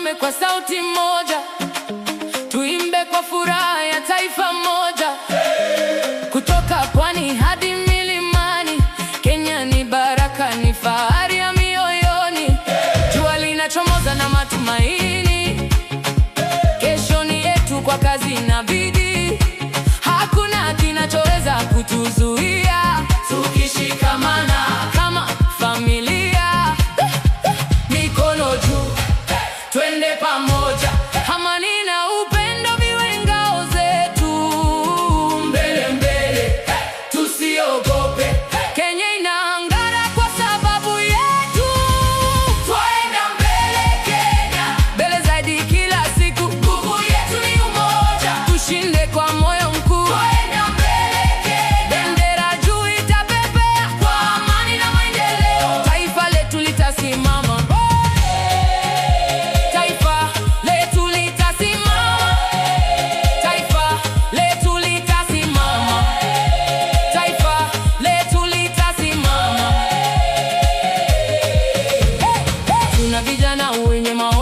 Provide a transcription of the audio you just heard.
tusimame kwa sauti moja, tuimbe kwa furaha ya taifa moja. Kutoka pwani hadi milimani, Kenya ni baraka, ni fahari ya mioyoni. Jua linachomoza na matumaini, kesho ni yetu kwa kazi na bidii. Hakuna kinachoweza kutuzuia, tukishikamana kama familia. Mikono juu, twende pamoja. Amani na upendo viwe ngao zetu. Mbele mbele, tusiogope. Kenya inaangara kwa sababu yetu. Twaenda mbele Kenya, mbele zaidi kila siku. Nguvu yetu ni umoja, tushinde kwa moyo mkuu. Twaenda mbele Kenya, bendera juu itapepea kwa amani na maendeleo. Taifa letu litasimama. Taifa letu litasimama. Taifa letu litasimama. Taifa letu litasimama. Tuna vijana wenye maono